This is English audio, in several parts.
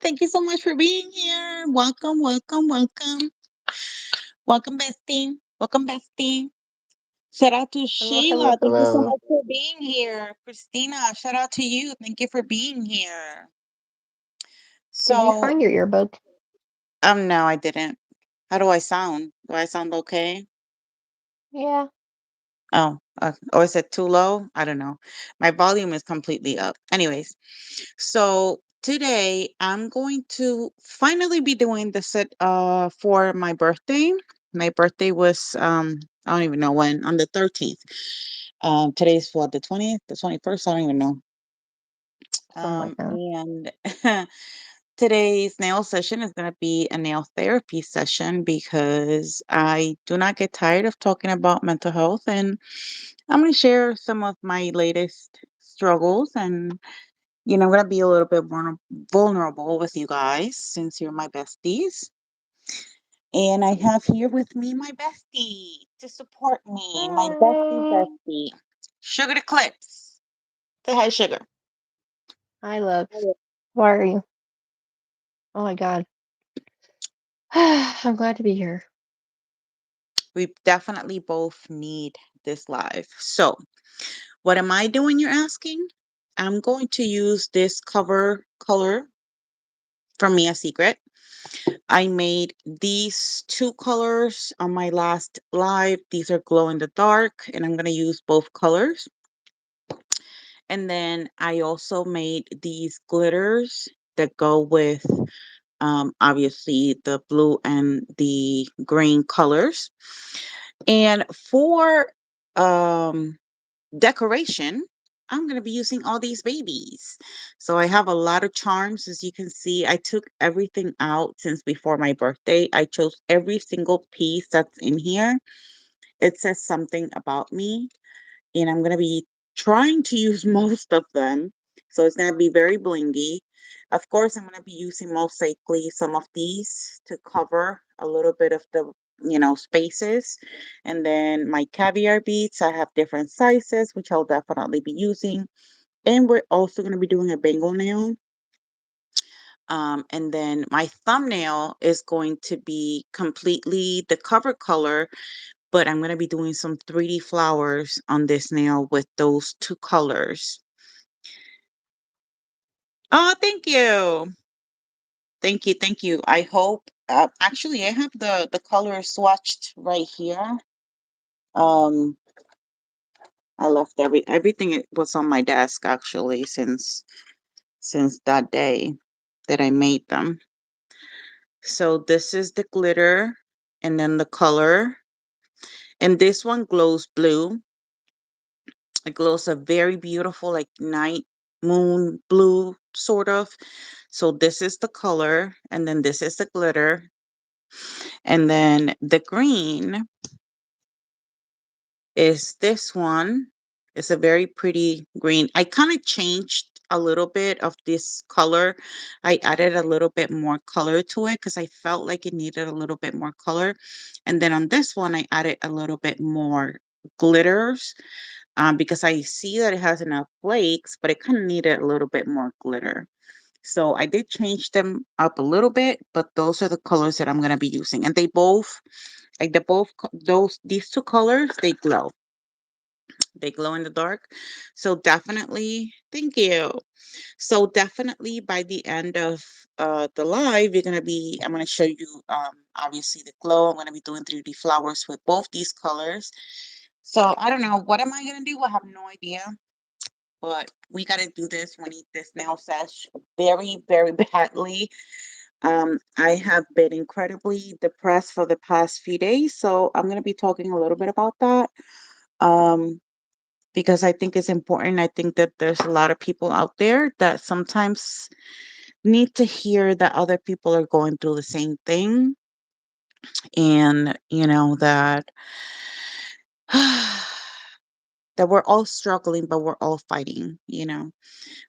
Thank you so much for being here. Welcome, welcome, welcome. Welcome, bestie. Welcome, bestie. Shout out to Hello, hello, Sheila. Thank you so hello. much for being here. Christina, shout out to you. Thank you for being here. Did you So, find your earbud? no, I didn't. How do I sound? Do I sound okay? Yeah. Oh, or is it too low? I don't know. My volume is completely up. Anyways, so today I'm going to finally be doing the set for my birthday. My birthday was I don't even know when, on the 13th. Today's what, the 20th, the 21st, I don't even know. Something like that. And today's nail session is going to be a nail therapy session because I do not get tired of talking about mental health, and I'm going to share some of my latest struggles, and I'm going to be a little bit more vulnerable with you guys since you're my besties. And I have here with me my bestie to support me, my bestie Hi. bestie, Sugar the Clips. Say hi, Sugar. Hi, loves. Why are you? Oh my god. I'm glad to be here. We definitely both need this live. So, what am I doing, you're asking? I'm going to use this cover color from Mia Secret. I made these two colors on my last live. These are glow in the dark, and I'm going to use both colors. And then I also made these glitters that go with obviously the blue and the green colors. And for um, decoration, I'm going to be using all these babies. So I have a lot of charms. As you can see, I took everything out since before my birthday. I chose every single piece that's in here. It says something about me, and I'm going to be trying to use most of them. So it's going to be very blingy. Of course, I'm going to be using most likely some of these to cover a little bit of the spaces. And then my caviar beads, I have different sizes, which I'll definitely be using. And we're also going to be doing a bangle nail. And then my thumbnail is going to be completely the cover color, but I'm going to be doing some 3D flowers on this nail with those two colors. Oh, thank you. Thank you. Thank you. I hope actually I have the colors swatched right here. Um I left everything it was on my desk actually since that day that I made them. So this is the glitter and then the color. And this one glows blue. It glows a very beautiful, like night moon blue, sort of. So this is the color, and then this is the glitter. And then the green is this one. It's a very pretty green. I kind of changed a little bit of this color. I added a little bit more color to it because I felt like it needed a little bit more color. And then on this one, I added a little bit more glitters because I see that it has enough flakes, but it kind of needed a little bit more glitter. So I did change them up a little bit, but those are the colors that I'm gonna be using, and they both, like the both those these two colors, they glow. They glow in the dark. So definitely, thank you. So definitely by the end of the live, I'm gonna show you obviously the glow. I'm gonna be doing 3D flowers with both these colors. So I don't know, what am I gonna do? I have no idea. But we got to do this. We need this nail sesh very, very badly. I have been incredibly depressed for the past few days, so I'm going to be talking a little bit about that um, because I think it's important. I think that there's a lot of people out there that sometimes need to hear that other people are going through the same thing, and that that we're all struggling, but we're all fighting.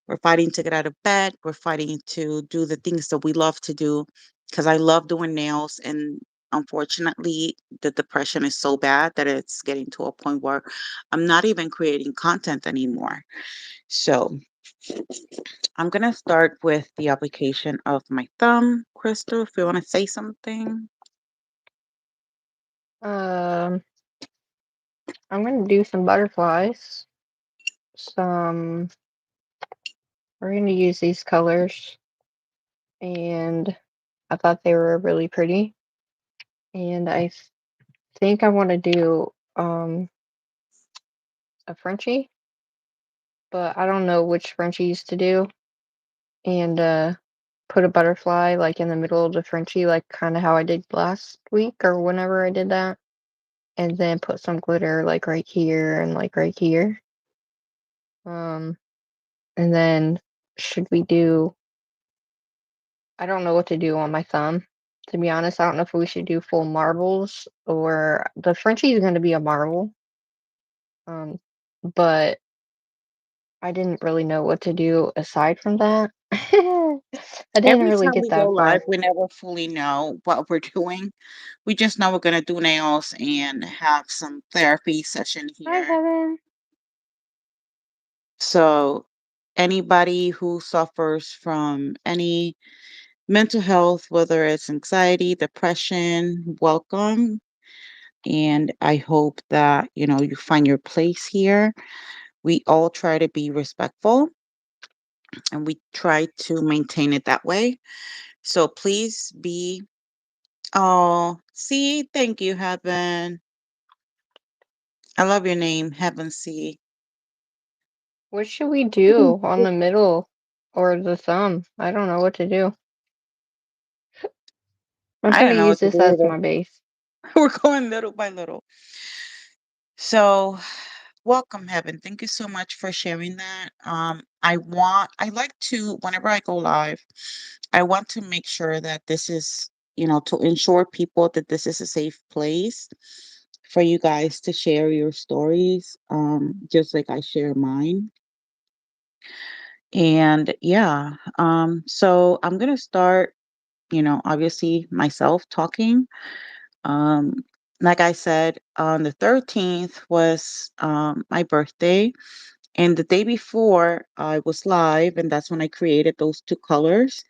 We're fighting to get out of bed. We're fighting to do the things that we love to do because I love doing nails. And unfortunately, the depression is so bad that it's getting to a point where I'm not even creating content anymore. So, I'm gonna start with the application of my thumb. Crystal, if you want to say something. Um, I'm gonna do some butterflies. Some We're gonna use these colors, and I thought they were really pretty. And think I want to do a Frenchie, but I don't know which Frenchies to do. And put a butterfly like in the middle of the Frenchie, like kind of how I did last week or whenever I did that. And then put some glitter like right here and like right here. Um, and then should we do? I don't know what to do on my thumb. To be honest, I don't know if we should do full marbles or the Frenchie is going to be a marble. Um, but I didn't really know what to do aside from that. I didn't Every really time get we go that live, far. we never fully know what we're doing. We just know we're gonna do nails and have some therapy session Hi, here. Heaven. So anybody who suffers from any mental health, whether it's anxiety, depression, welcome. And I hope that, you find your place here. We all try to be respectful and we try to maintain it that way. So please be, oh, see, thank you, Heaven. I love your name, Heaven C. What should we do on the middle or the thumb? I don't know what to do. I'm I gonna don't know use what to this do as with my it. base. We're going little by little. So, welcome, Heaven. Thank you so much for sharing that. I like to, whenever I go live, I want to make sure that this is, to ensure people that this is a safe place for you guys to share your stories, just like I share mine. And yeah, so I'm gonna start, obviously myself talking. Um, like I said, on the 13th was my birthday. And the day before, I was live, and that's when I created those two colors.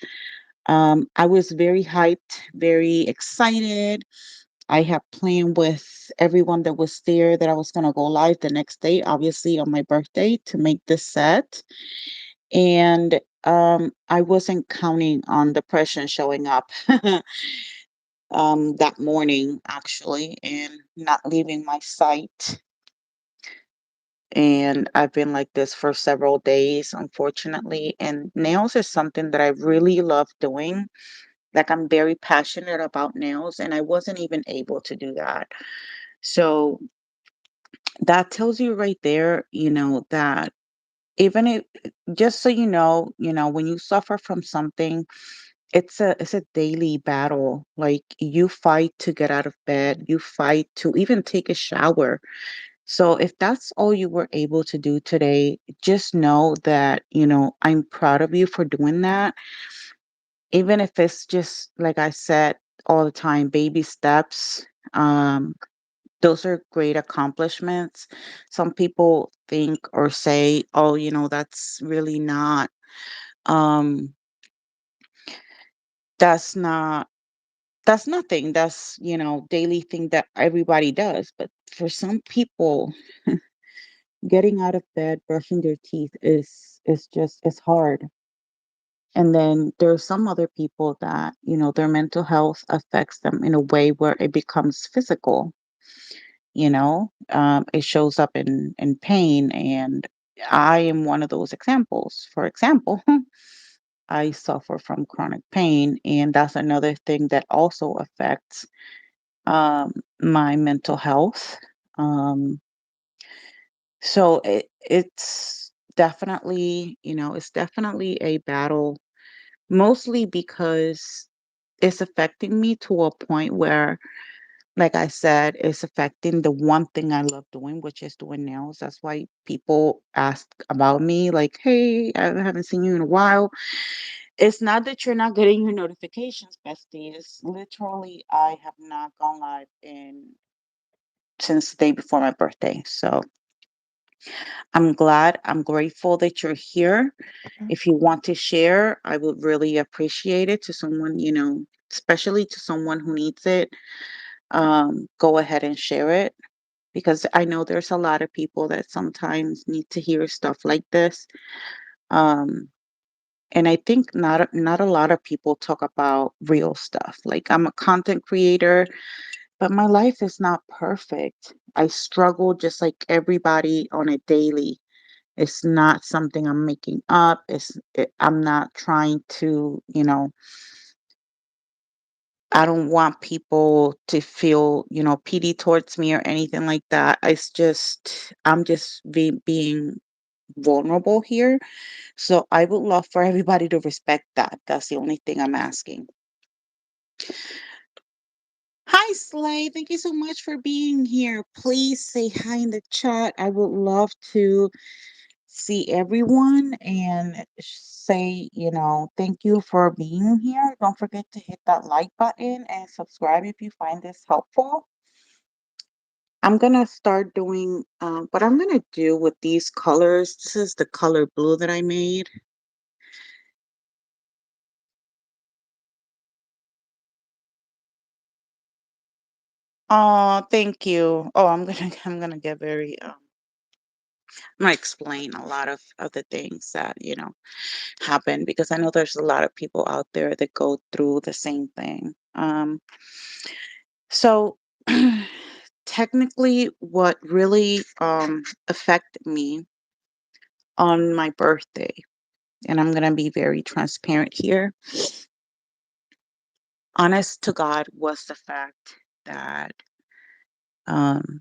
I was very hyped, very excited. I had planned with everyone that was there that I was going to go live the next day, obviously on my birthday, to make this set. And I wasn't counting on depression showing up that morning, actually, and not leaving my sight. And I've been like this for several days, unfortunately. And nails is something that I really love doing. Like, I'm very passionate about nails, and I wasn't even able to do that. So that tells you right there, that even if, just so when you suffer from something, it's a daily battle. Like, you fight to get out of bed, you fight to even take a shower. So if that's all you were able to do today, just know that, I'm proud of you for doing that. Even if it's just, like I said all the time, baby steps. Um, those are great accomplishments. Some people think or say, oh, that's really not, um, that's not, that's nothing. That's, daily thing that everybody does. But for some people, getting out of bed, brushing their teeth is just is hard. And then there's some other people that, their mental health affects them in a way where it becomes physical, it shows up in pain. And I am one of those examples. For example, I suffer from chronic pain, and that's another thing that also affects my mental health. Um, So it's definitely a battle, mostly because it's affecting me to a point where, like I said, it's affecting the one thing I love doing, which is doing nails. That's why people ask about me, like, hey, I haven't seen you in a while. It's not that you're not getting your notifications, bestie. It's literally I have not gone live in since the day before my birthday. So I'm glad, I'm grateful that you're here. If you want to share, I would really appreciate it to someone, especially to someone who needs it. Go ahead and share it because I know there's a lot of people that sometimes need to hear stuff like this. Um, and I think not a lot of people talk about real stuff. Like I'm a content creator, but my life is not perfect. I struggle just like everybody on a daily. It's not something I'm making up. I'm not trying to, I don't want people to feel, pity towards me or anything like that. I'm just being vulnerable here. So I would love for everybody to respect that. That's the only thing I'm asking. Hi, Slay. Thank you so much for being here. Please say hi in the chat. I would love to see everyone and say, thank you for being here. Don't forget to hit that like button and subscribe if you find this helpful. I'm going to start doing what I'm going to do with these colors. This is the color blue that I made. Oh, thank you. Oh, I'm gonna get very I'm gonna explain a lot of the things that, happen because I know there's a lot of people out there that go through the same thing. So technically what really affected me on my birthday, and I'm gonna be very transparent here, honest to God, was the fact that um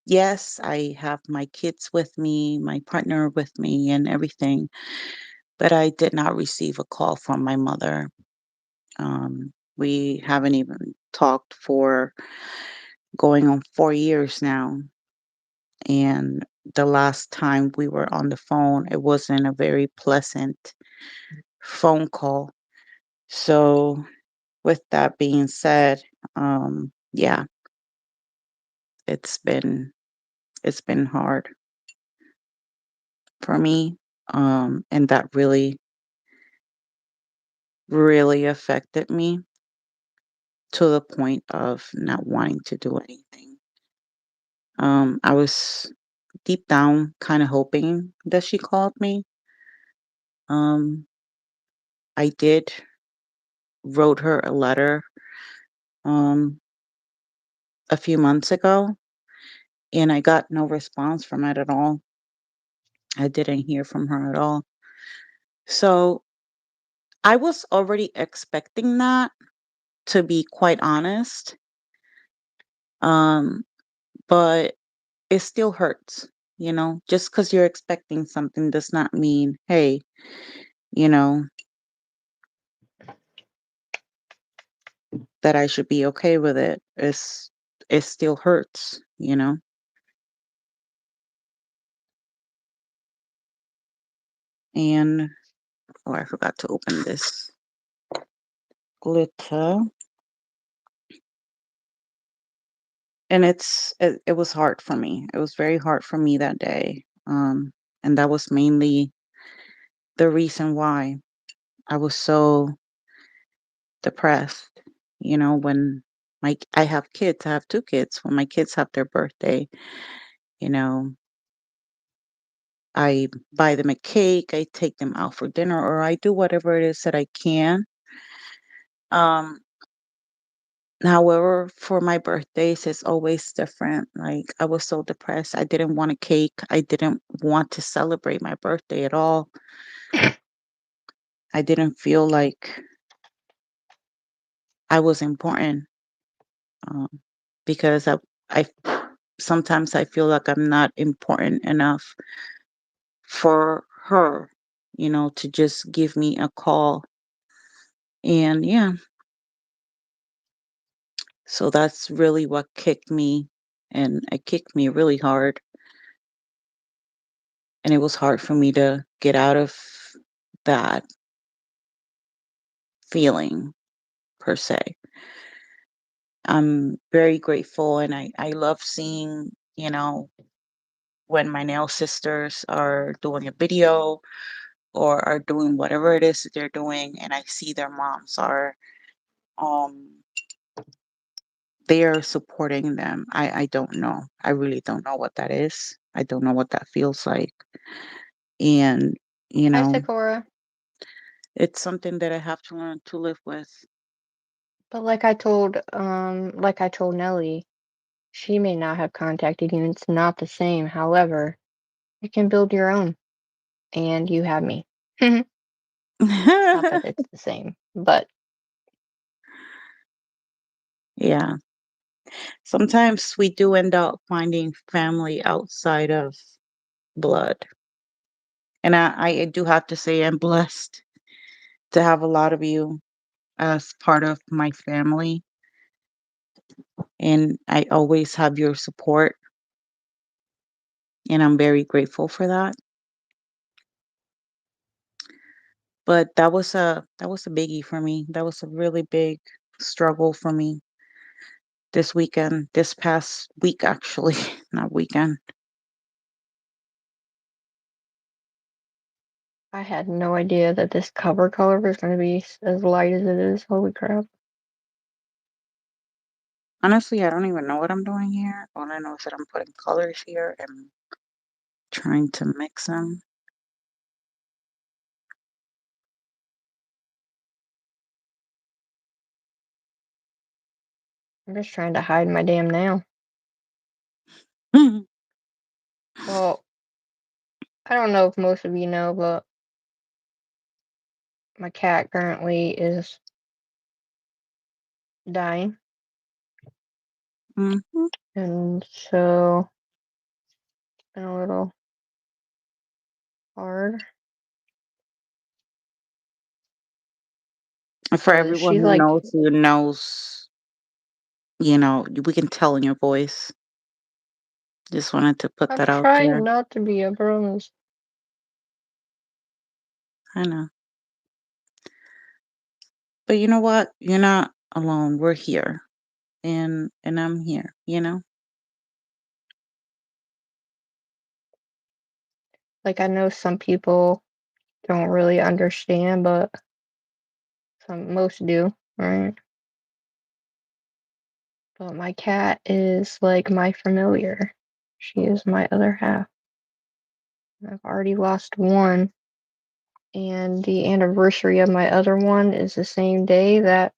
yes, I have my kids with me, my partner with me, and everything, but I did not receive a call from my mother. We haven't even talked for going on 4 years now. And the last time we were on the phone, it wasn't a very pleasant phone call. So, with that being said, yeah, it's been it's been hard for me, and that really affected me to the point of not wanting to do anything. I was deep down kind of hoping that she called me. Um, I did wrote her a letter um, a few months ago, and I got no response from it at all. I didn't hear from her at all. So I was already expecting that, to be quite honest. Um, but it still hurts, just because you're expecting something does not mean, hey, you know, that I should be okay with it. It still hurts. And oh, I forgot to open this glitter. And it was hard for me. It was very hard for me that day. And that was mainly the reason why I was so depressed. When I have kids, I have two kids. When my kids have their birthday, you know, I buy them a cake, I take them out for dinner, or I do whatever it is that I can. Um, However, for my birthdays, it's always different. Like, I was so depressed. I didn't want a cake. I didn't want to celebrate my birthday at all. I didn't feel like I was important um, because I sometimes I feel like I'm not important enough for her, to just give me a call. And yeah, so that's really what kicked me. And it kicked me really hard. And it was hard for me to get out of that feeling per se. I'm very grateful and I love seeing, when my nail sisters are doing a video or are doing whatever it is that they're doing, and I see their moms are, um, they are supporting them. I don't know. I really don't know what that is. I don't know what that feels like. And, you Hi, know, Sakura. it's something that I have to learn to live with. But like I told Nelly, she may not have contacted you. It's not the same. However, you can build your own, and you have me. Not that it's the same, but Yeah. Sometimes we do end up finding family outside of blood. And I do have to say I'm blessed to have a lot of you as part of my family. And I always have your support. And I'm very grateful for that. But that was a biggie for me. That was a really big struggle for me this weekend, this past week actually, not weekend. I had no idea that this cover color was going to be as light as it is. Holy crap. Honestly, I don't even know what I'm doing here. All I know is that I'm putting colors here and trying to mix them. I'm just trying to hide my damn nail. Well, I don't know if most of you know, but my cat currently is dying. Mhm. And so it's been a little hard. For Because everyone she's who like, knows you knows, we can tell in your voice. Just wanted to put I'm that out there. trying not to be, I promise. I know. But you know what? You're not alone. We're here. And I'm here. Like, I know some people don't really understand, but most do, right? But my cat is like my familiar. She is my other half. I've already lost one, and the anniversary of my other one is the same day that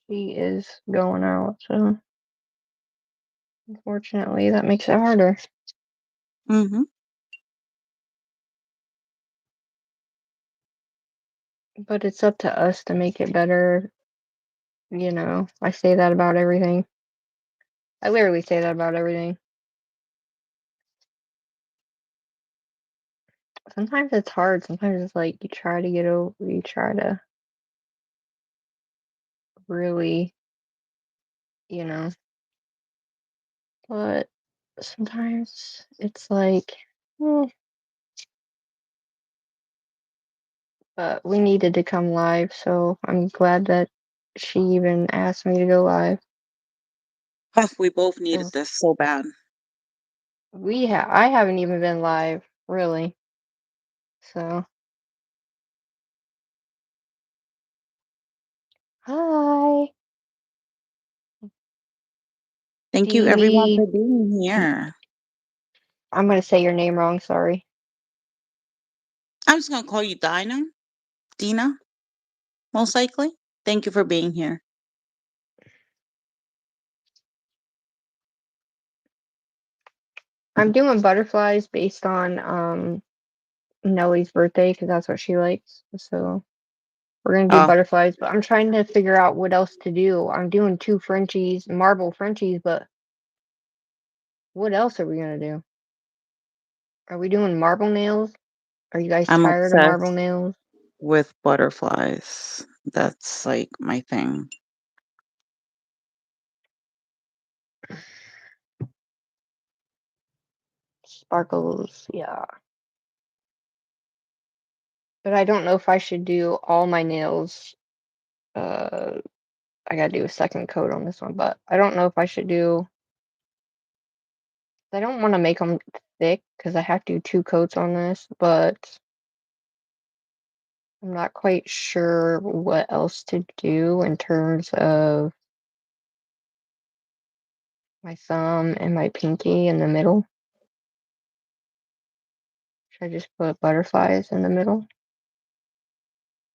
she is going out. So unfortunately, that makes it harder. Mhm. But it's up to us to make it better. I say that about everything. I literally say that about everything. Sometimes it's hard. Sometimes it's like you try to get over, you try to really, you know, but sometimes it's like, eh, but we needed to come live, so I'm glad that she even asked me to go live. We both needed 'Cause this so bad. I haven't even been live, really. So, hi, Thank you everyone Deely. for being here. I'm gonna say your name wrong, sorry. I'm just gonna call you Dina, most likely. Thank you for being here. I'm doing butterflies based on Nellie's birthday because that's what she likes. So we're gonna do Oh, butterflies, but I'm trying to figure out what else to do. I'm doing two Frenchies, marble Frenchies, but what else are we gonna do? Are we doing marble nails? Are you guys I'm tired of marble obsessed nails? with butterflies. That's like my thing. Sparkles, yeah. But I don't know if I should do all my nails. Uh, I gotta do a second coat on this one, but I don't know if I should do I don't wanna make them thick because I have to do 2 coats on this, but I'm not quite sure what else to do in terms of my thumb and my pinky in the middle. Should I just put butterflies in the middle?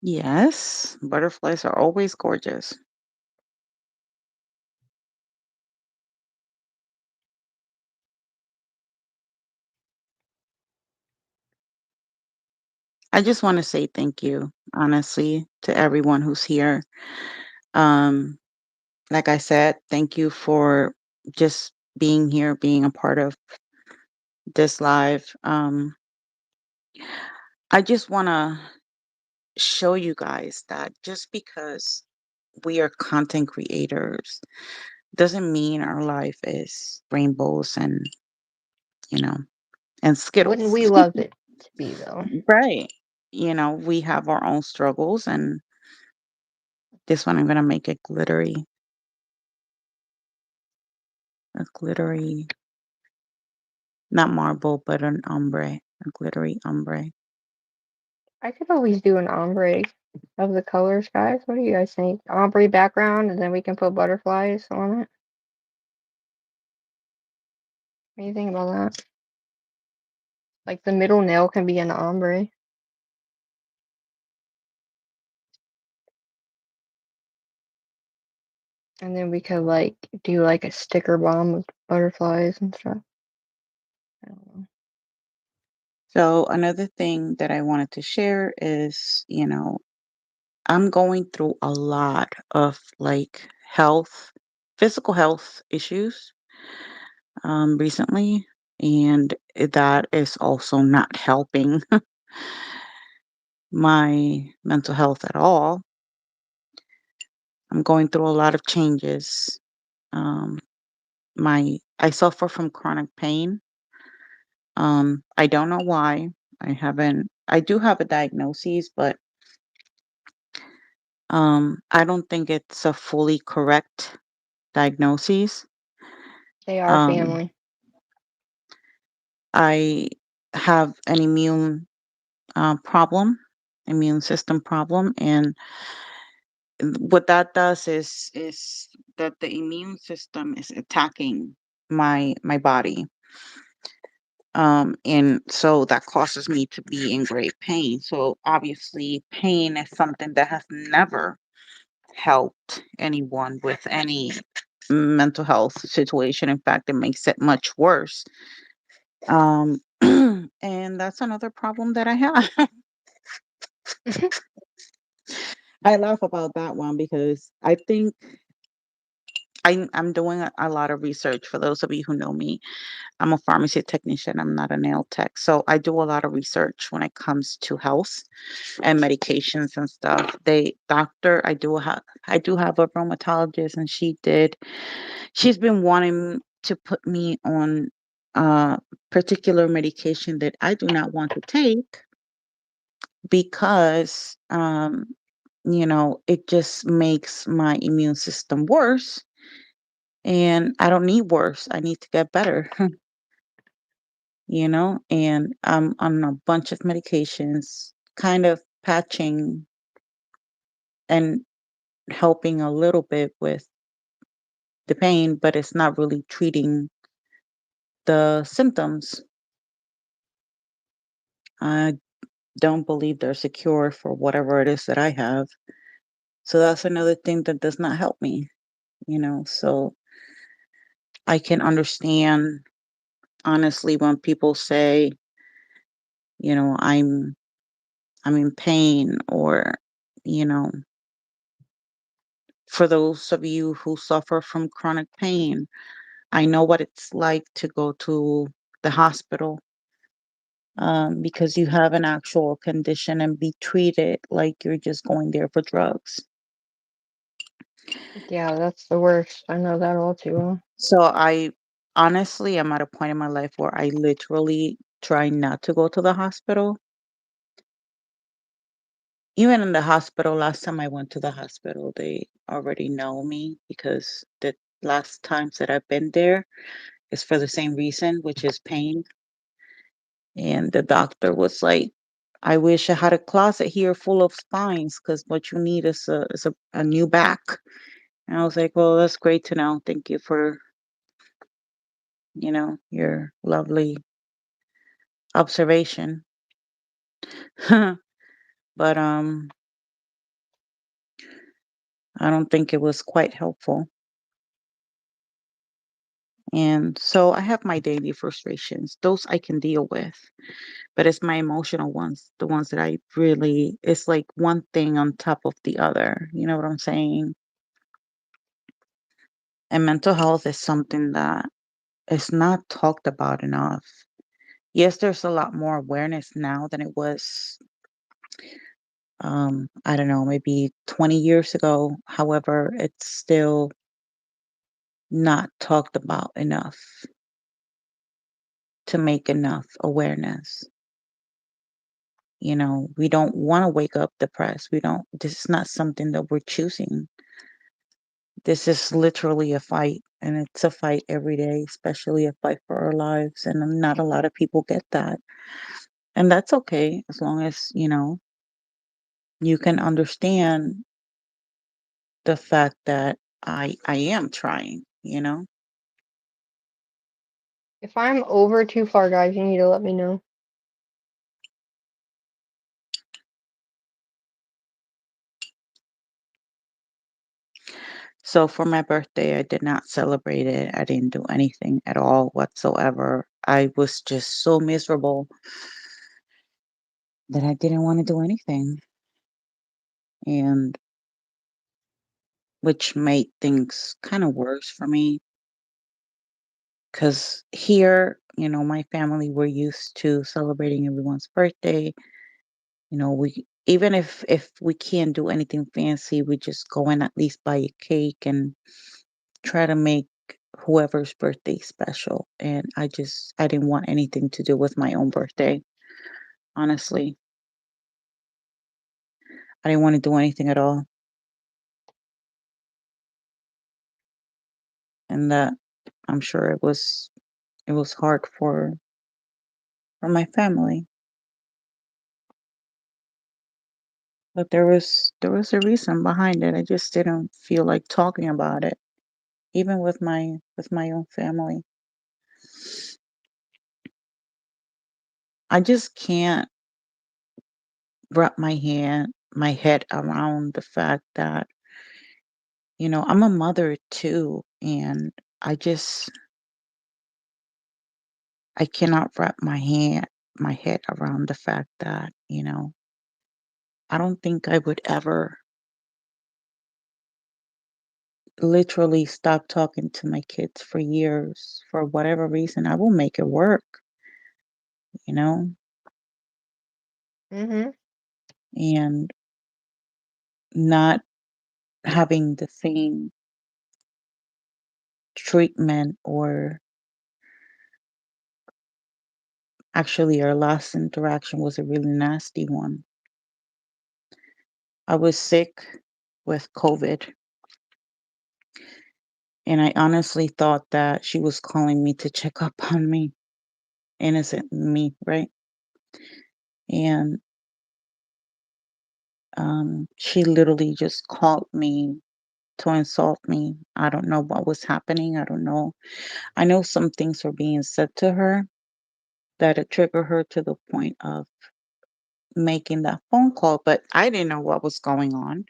Yes, butterflies are always gorgeous. I just want to say thank you, honestly, to everyone who's here. Um, like I said, thank you for just being here, being a part of this live. I just want to show you guys that just because we are content creators doesn't mean our life is rainbows and, you know, and Wouldn't Skittles. we love it to be, though? Right. We have our own struggles, and this one I'm going to make it a glittery, not marble, but an ombre, a glittery ombre. I could always do an ombre of the colors, guys. What do you guys think? Ombre background, and then we can put butterflies on it. What do you think about that? Like the middle nail can be an ombre, and then we could like do like a sticker bomb with butterflies and stuff. I don't know. So another thing that I wanted to share is, I'm going through a lot of like physical health issues recently, and that is also not helping my mental health at all. I'm going through a lot of changes. Um, I suffer from chronic pain. I don't know why. I do have a diagnosis, but I don't think it's a fully correct diagnosis. They are Um, family. I have an immune system problem, and what that does is that the immune system is attacking my body. And so that causes me to be in great pain. So obviously, pain is something that has never helped anyone with any mental health situation. In fact, it makes it much worse. And that's another problem that I have. I laugh about that one because I think I'm doing a lot of research. For those of you who know me, I'm a pharmacy technician. I'm not a nail tech. So I do a lot of research when it comes to health and medications and stuff. I do have a rheumatologist, and she's been wanting to put me on a particular medication that I do not want to take because it just makes my immune system worse, and I don't need worse. I need to get better. And I'm on a bunch of medications, kind of patching and helping a little bit with the pain, but it's not really treating the symptoms. I don't believe there's a cure for whatever it is that I have. So that's another thing that does not help me. So I can understand, honestly, when people say, I'm in pain, or, you know, for those of you who suffer from chronic pain, I know what it's like to go to the hospital, because you have an actual condition and be treated like you're just going there for drugs. Yeah, that's the worst. I know that all too well. So I honestly am at a point in my life where I literally try not to go to the hospital. Even in the hospital, last time I went to the hospital, they already know me because the last times that I've been there, It's for the same reason, which is pain. And the doctor was like, I wish I had a closet here full of spines because what you need is a new back. And I was like, well, that's great to know. Thank you for, your lovely observation. But I don't think it was quite helpful. And so I have my daily frustrations. Those I can deal with. But it's my emotional ones, the ones that I really, it's like one thing on top of the other. You know what I'm saying? And mental health is something that is not talked about enough. Yes, there's a lot more awareness now than it was, I don't know, maybe 20 years ago. However, it's still not talked about enough to make enough awareness. We don't want to wake up depressed. We don't, this is not something that we're choosing. This is literally a fight, and it's a fight every day, especially a fight for our lives. And not a lot of people get that. And that's okay as long as, you can understand the fact that I am trying. If I'm over too far, guys, you need to let me know. So for my birthday, I did not celebrate it. I didn't do anything at all whatsoever. I was just so miserable that I didn't want to do anything. And which made things kind of worse for me because here, my family, we're used to celebrating everyone's birthday. We, even if we can't do anything fancy, we just go and at least buy a cake and try to make whoever's birthday special. And I didn't want anything to do with my own birthday. Honestly, I didn't want to do anything at all. And that, I'm sure it was hard for my family. But there was a reason behind it. I just didn't feel like talking about it, even with my own family. I just can't wrap my head around the fact that, I'm a mother too, and I I cannot wrap my head around the fact that, I don't think I would ever literally stop talking to my kids for years for whatever reason. I will make it work, you know? Mm-hmm. And not having the same treatment, or actually our last interaction was a really nasty one. I was sick with COVID, and I honestly thought that she was calling me to check up on me, innocent me, right? And she literally just called me to insult me. I don't know what was happening. I don't know. I know some things were being said to her that it triggered her to the point of making that phone call, but I didn't know what was going on.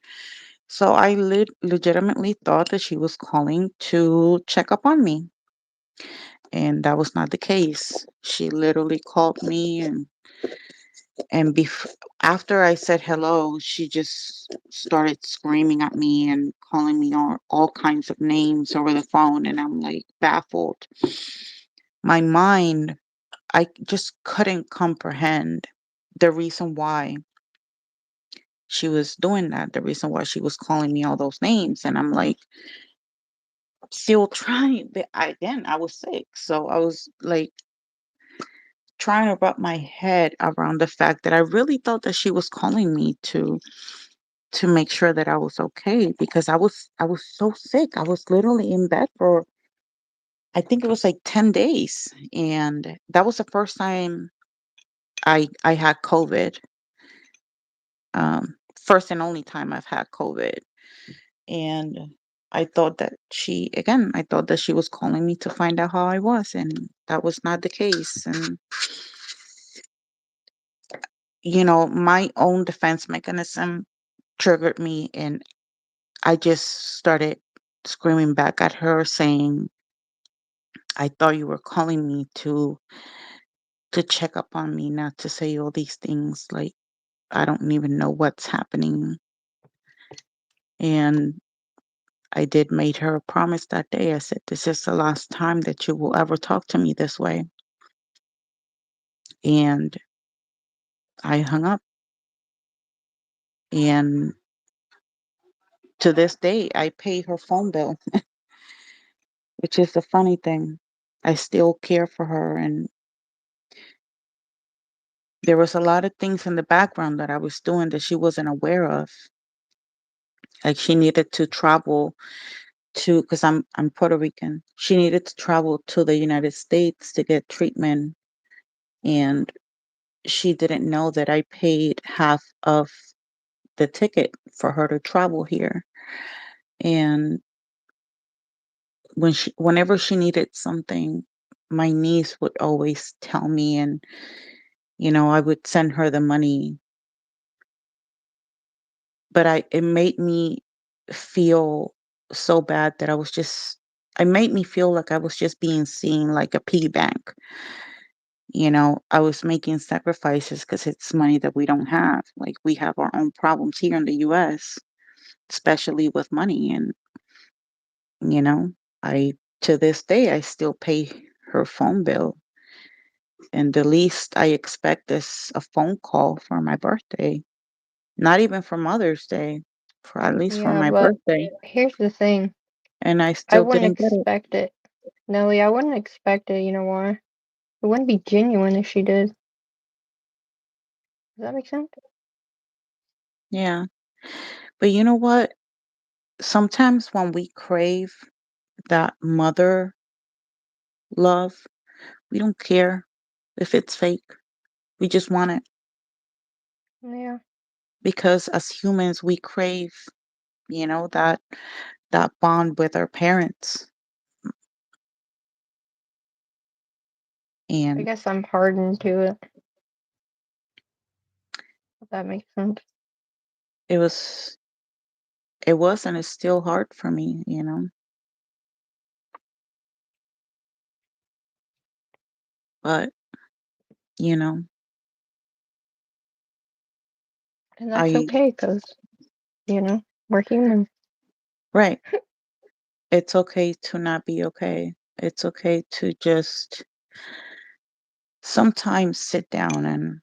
So I legitimately thought that she was calling to check up on me. And that was not the case. She literally called me, and after I said hello, she just started screaming at me and calling me all kinds of names over the phone. And I'm like baffled. My mind, I just couldn't comprehend the reason why she was doing that, the reason why she was calling me all those names. And I'm like, still trying. But again, I was sick. So I was like trying to wrap my head around the fact that I really thought that she was calling me to make sure that I was okay because I was so sick. I was literally in bed for I think it was like 10 days, and that was the first time I had COVID. First and only time I've had COVID. And I thought that she was calling me to find out how I was, and that was not the case. And, my own defense mechanism triggered me, and I just started screaming back at her saying, I thought you were calling me to check up on me, not to say all these things. Like, I don't even know what's happening. And I did made her a promise that day. I said, this is the last time that you will ever talk to me this way. And I hung up. And to this day, I pay her phone bill, which is the funny thing. I still care for her. And there was a lot of things in the background that I was doing that she wasn't aware of. Like she needed to travel to, because I'm Puerto Rican. She needed to travel to the United States to get treatment. And she didn't know that I paid half of the ticket for her to travel here. And whenever she needed something, my niece would always tell me, and I would send her the money. But it made me feel so bad that I made me feel like I was just being seen like a piggy bank. I was making sacrifices because it's money that we don't have. Like we have our own problems here in the US, especially with money. And, you know, I, to this day, I still pay her phone bill. And the least I expect is a phone call for my birthday. Not even for Mother's Day, for at least for Yeah, my but birthday. here's the thing. And I I still wouldn't didn't get it. expect it. Nelly, I wouldn't expect it, you know why? It wouldn't be genuine if she did. Does that make sense? Yeah. But you know what? Sometimes when we crave that mother love, we don't care if it's fake. We just want it Yeah. because as humans, we crave, that bond with our parents. I And guess I'm hardened to it, if that makes sense. it was, it was, and it's still hard for me. But, you know, And that's I, okay, because, we're human. right. It's okay to not be okay. It's okay to just sometimes sit down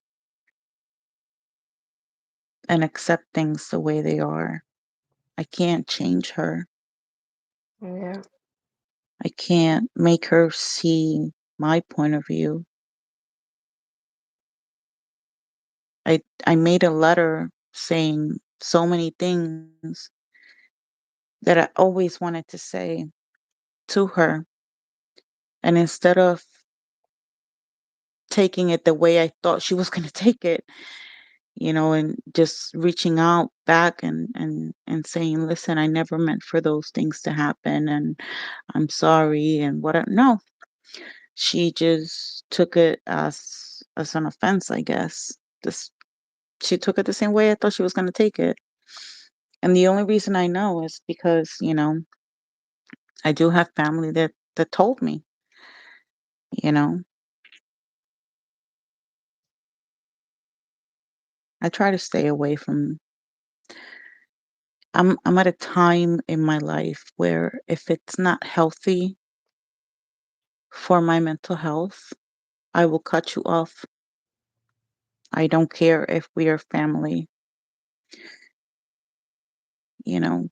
and accept things the way they are. I can't change her. Yeah. I can't make her see my point of view. I made a letter saying so many things that I always wanted to say to her. And instead of taking it the way I thought she was going to take it, and just reaching out back and saying, "Listen, I never meant for those things to happen, and I'm sorry." And what? No, she just took it as an offense, I guess. This She took it the same way I thought she was going to take it. And the only reason I know is because I do have family that told me, you know. I try to stay away from. I'm at a time in my life where if it's not healthy for my mental health, I will cut you off. I don't care if we are family, you know.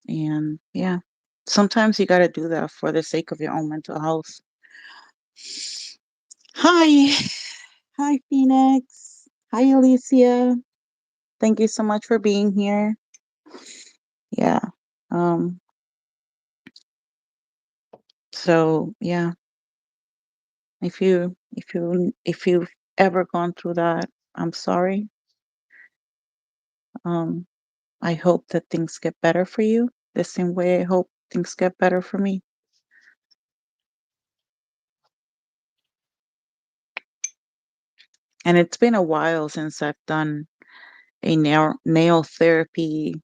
And yeah, sometimes you got to do that for the sake of your own mental health. Hi. Hi, Phoenix. Hi, Alicia. Thank you so much for being here. Yeah. Um, So, yeah, if you've ever gone through that, I'm sorry. Um, I hope that things get better for you the same way I hope things get better for me. And it's been a while since I've done a nail therapy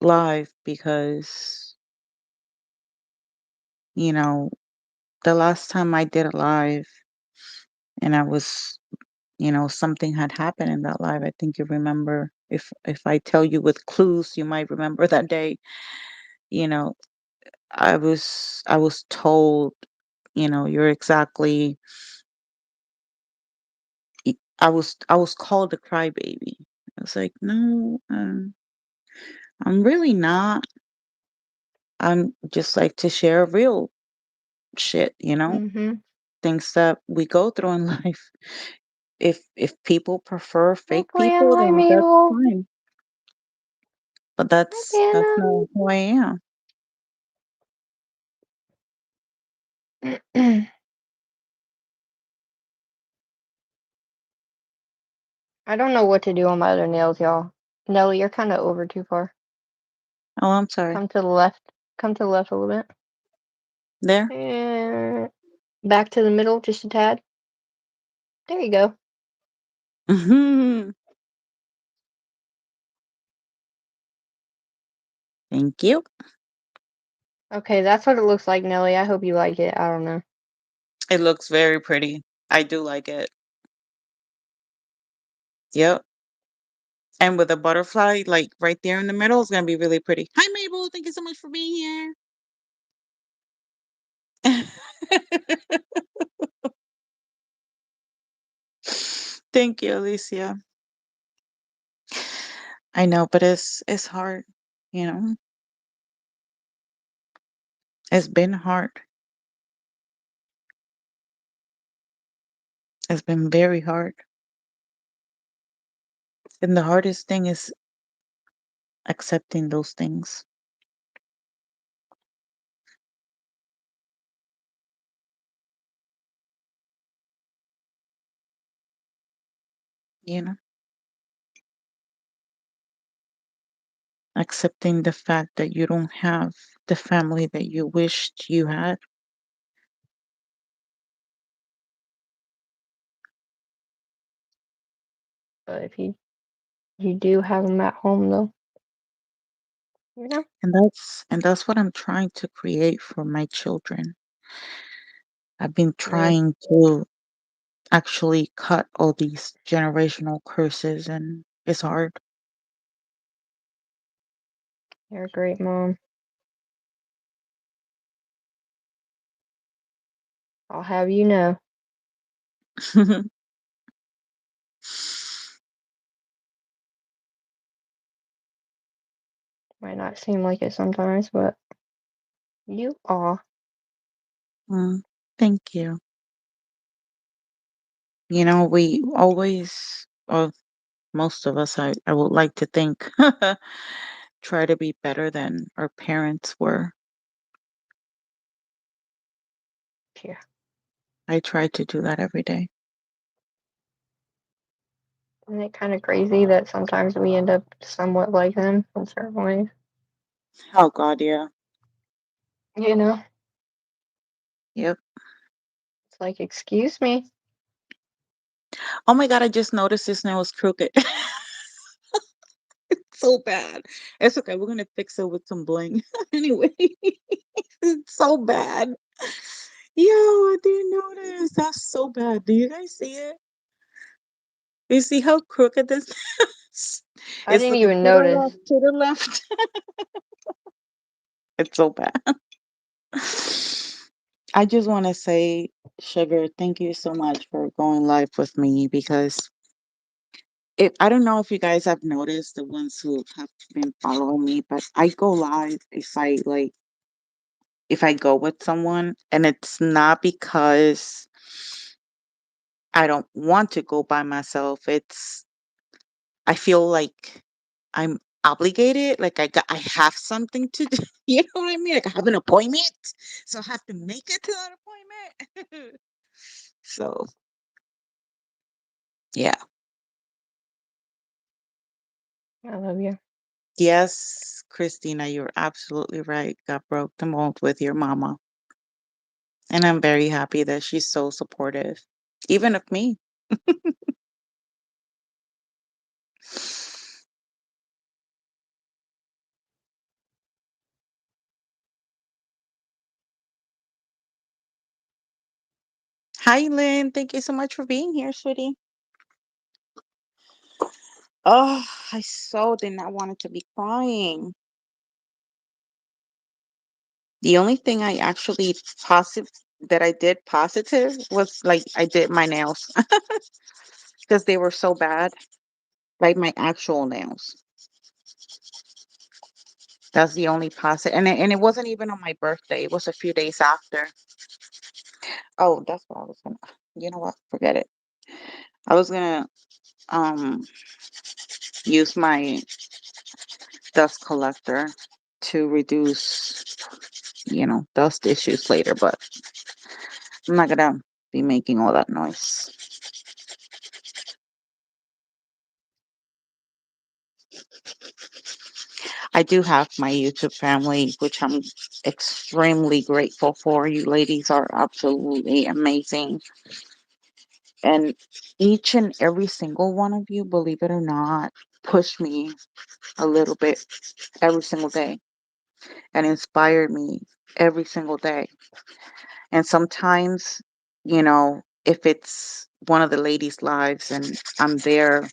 live because, you know, the last time I did a live and I was, something had happened in that live. I think you remember. If I tell you with clues, you might remember that day. You know, I was told, you're exactly I was called a crybaby. I was like, no, I'm really not. I'm just like to share real shit, Mhm. things that we go through in life. If people prefer fake Hopefully people, I'm then that's able. fine. But Hi, that's not who I am. Dana. I don't know what to do on my other nails, y'all. Nelly, you're kind of over too far. Oh, I'm sorry. Come to the left. Come to the left a little bit. There. And back to the middle, just a tad. There you go. Thank you. Okay, that's what it looks like, Nelly. I hope you like it. I don't know. It looks very pretty. I do like it. Yep. And with a butterfly, like right there in the middle, is gonna be really pretty. Hi, Mabel. Thank you so much for being here. Thank you, Alicia. I know, but it's hard. You know, it's been hard. It's been very hard. And the hardest thing is accepting those things. You know, accepting the fact that you don't have the family that you wished you had. But if you do have them at home, though, you know. And that's what I'm trying to create for my children. I've been Good. trying to actually cut all these generational curses, and it's hard. You're a great mom. I'll have you know. Might not seem like it sometimes, but you are. Mm, thank you. We always, well, most of us, I would like to think, try to be better than our parents were. Yeah. I try to do that every day. Isn't it kind of crazy that sometimes we end up somewhat like them in certain ways? Oh God, yeah. You know, Yep. it's like, excuse me. Oh my God, I just noticed this nail is crooked. So bad. It's okay. We're gonna fix it with some bling. Anyway, it's so bad. Yo, I didn't notice. That's so bad. Do you guys see it? You see how crooked this is? I It's didn't looking to even the left, notice. to the left. It's so bad. I just want to say, Sugar, thank you so much for going live with me because I don't know if you guys have noticed, the ones who have been following me, but I go live if I go with someone, and it's not because I don't want to go by myself. I feel like I'm obligated, like I have something to do. You know what I mean? Like I have an appointment, so I have to make it to that appointment. So yeah. I love you. Yes, Christina, you're absolutely right. God broke the mold with your mama. And I'm very happy that she's so supportive, even of me. Hi, Lynn. Thank you so much for being here, sweetie. Oh, I so did not want it to be crying. The only thing I actually positive that I did positive was like I did my nails because they were so bad, like my actual nails. That's the only positive, and it wasn't even on my birthday. It was a few days after. Oh, that's what I was gonna. You know what? Forget it. I was gonna um use my dust collector to reduce, dust issues later, but I'm not gonna be making all that noise. I do have my YouTube family, which I'm extremely grateful for. You ladies are absolutely amazing. And each and every single one of you, believe it or not, push me a little bit every single day and inspire me every single day. And sometimes, if it's one of the ladies' lives and I'm there,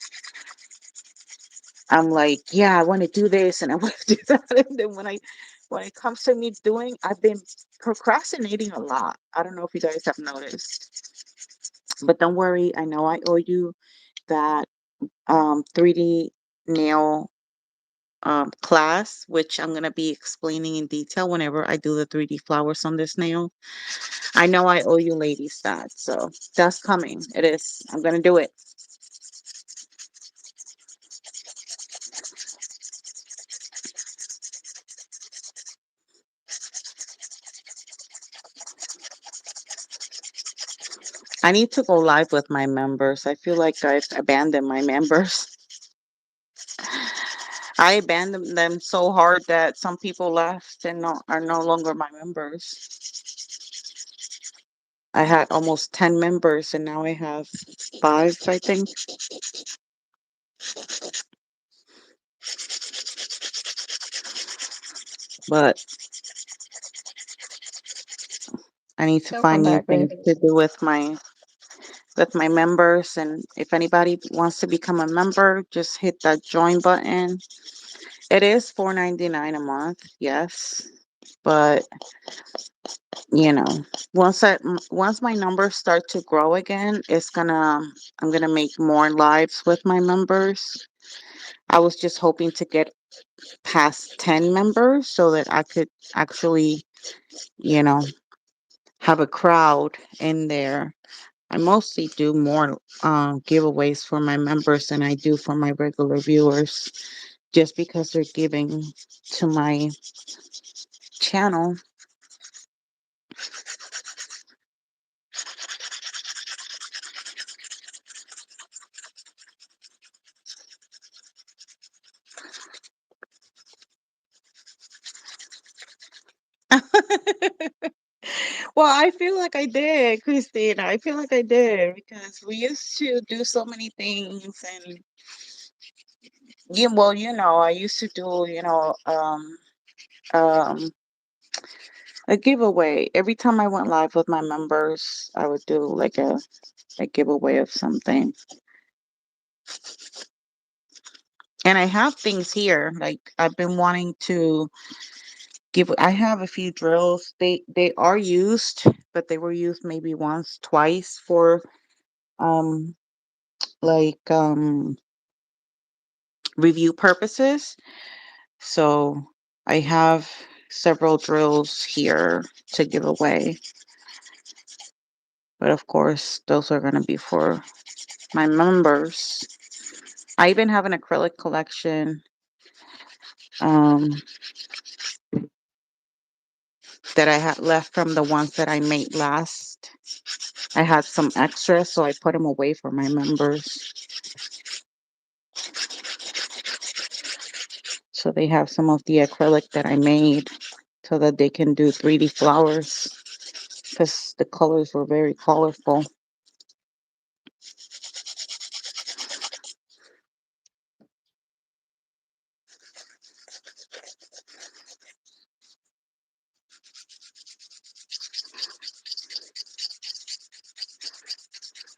I'm like, yeah, I want to do this and I want to do that. And then when it comes to me doing, I've been procrastinating a lot. I don't know if you guys have noticed, but don't worry. I know I owe you that 3D nail class, which I'm gonna be explaining in detail whenever I do the 3D flowers on this nail. I know I owe you ladies that, so that's coming. It is. I'm gonna do it. I need to go live with my members. I feel like I've abandoned my members. I abandoned them so hard that some people left and are no longer my members. I had almost 10 members and now I have five, I think. But I need to They'll come find new back, things babe. to do with my members. And if anybody wants to become a member, just hit that join button. It is $4.99 a month, yes. But you know, once my numbers start to grow again, I'm gonna make more lives with my members. I was just hoping to get past 10 members so that I could actually, you know, have a crowd in there. I mostly do more giveaways for my members than I do for my regular viewers, just because they're giving to my channel. Well, I feel like I did, Christina. I feel like I did because we used to do so many things, and I used to do, um, a giveaway every time I went live with my members. I would do like a giveaway of something, and I have things here. Like I've been wanting to give. I have a few drills. They are used, but they were used maybe once, twice for um like review purposes. So I have several drills here to give away. But of course, those are going to be for my members. I even have an acrylic collection um, that I had left from the ones that I made last. I had some extra, so I put them away for my members. So they have some of the acrylic that I made so that they can do 3D flowers because the colors were very colorful.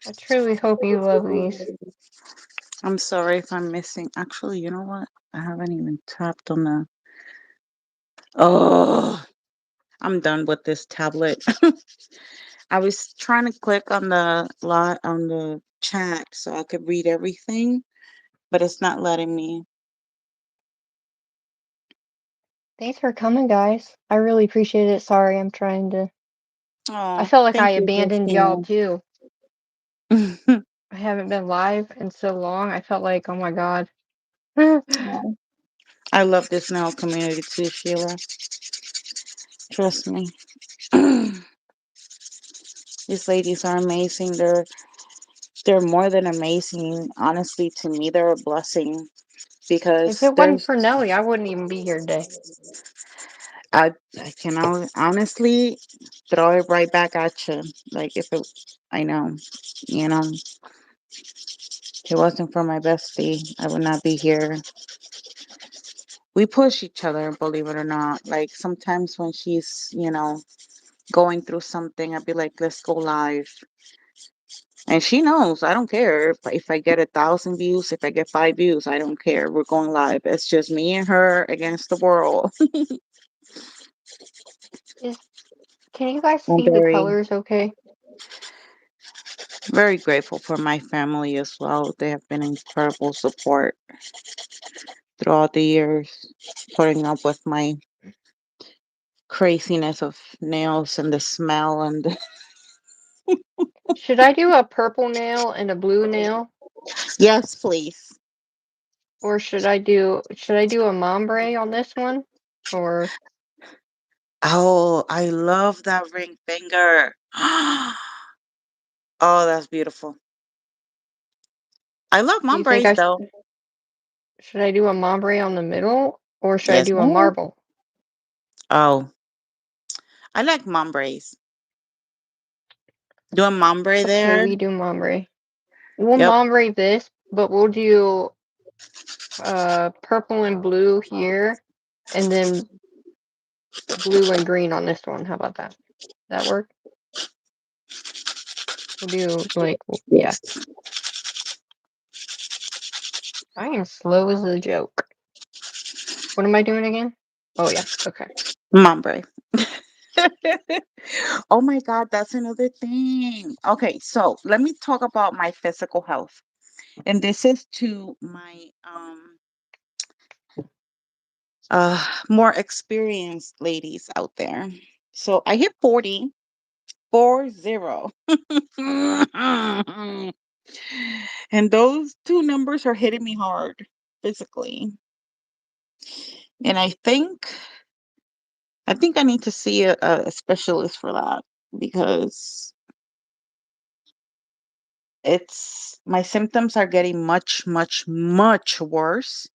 I truly hope you love these. I'm sorry if I'm missing. Actually, you know what? I haven't even tapped on the. Oh, I'm done with this tablet. I was trying to click on the lot on the chat so I could read everything, but it's not letting me. Thanks for coming, guys. I really appreciate it. Sorry, I'm trying to. I Oh, felt like I thank you, abandoned y'all Justina. too. I haven't been live in so long. I felt like, oh my god. Oh, I love this nail community too, Sheila. Trust me. These ladies are amazing. They're more than amazing. Honestly, to me, they're a blessing If because it wasn't there's for Nelly, I wouldn't even be here today. I can honestly throw it right back at you. Like if it, I know, you know, if it wasn't for my bestie, I would not be here. We push each other, believe it or not. Like sometimes when she's, going through something, I'd be like, let's go live. And she knows I don't care if I get 1,000 views, if I get 5 views, I don't care. We're going live. It's just me and her against the world. Is Can you guys I'm see the very, colors okay? very grateful for my family as well. They have been incredible support throughout the years, putting up with my craziness of nails and the smell and Should I do a purple nail and a blue nail? yes, please. Or should I do a ombre on this one? Or Oh, I love that ring finger. Oh, that's beautiful. I love do mom you think braids though. should I do a ombre on the middle or should I Yes, do a ma'am. marble? Oh, I like mom braids. Do a mombre Okay, there. we do ombre. We'll Yep. ombre this, but we'll do purple and blue here and then blue and green on this one. How about that? That work? We'll do like yeah. Yes. I am slow as a joke. What am I doing again? Oh yeah, okay. Mombre. Oh my God, that's another thing. Okay, so let me talk about my physical health. And this is to my more experienced ladies out there. So I hit 40. And those two numbers are hitting me hard physically. And I think I need to see a specialist for that because it's my symptoms are getting much, much, much worse.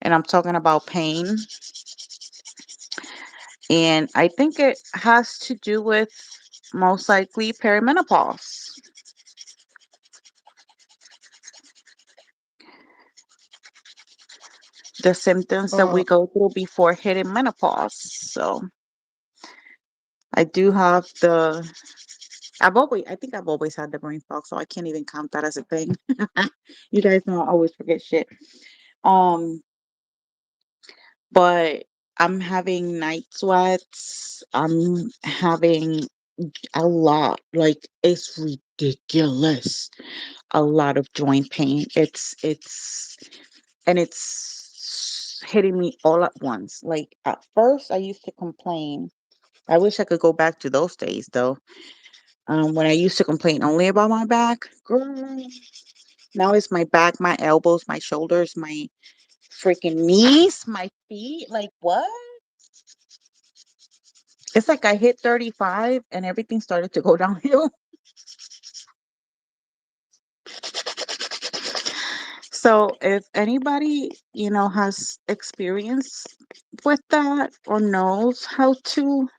And I'm talking about pain. And I think it has to do with most likely perimenopause. The symptoms that we Uh, go through before hitting menopause. So I do have I think I've always had the brain fog, so I can't even count that as a thing. You guys know I always forget shit. Um, but I'm having night sweats. I'm having a lot, like it's ridiculous. A lot of joint pain. It's hitting me all at once. Like at first I used to complain. I wish I could go back to those days though. When I used to complain only about my back, girl. Now it's my back, my elbows, my shoulders, my freaking knees, my feet. Like what? It's like I hit 35 and everything started to go downhill. So if anybody, has experience with that or knows how to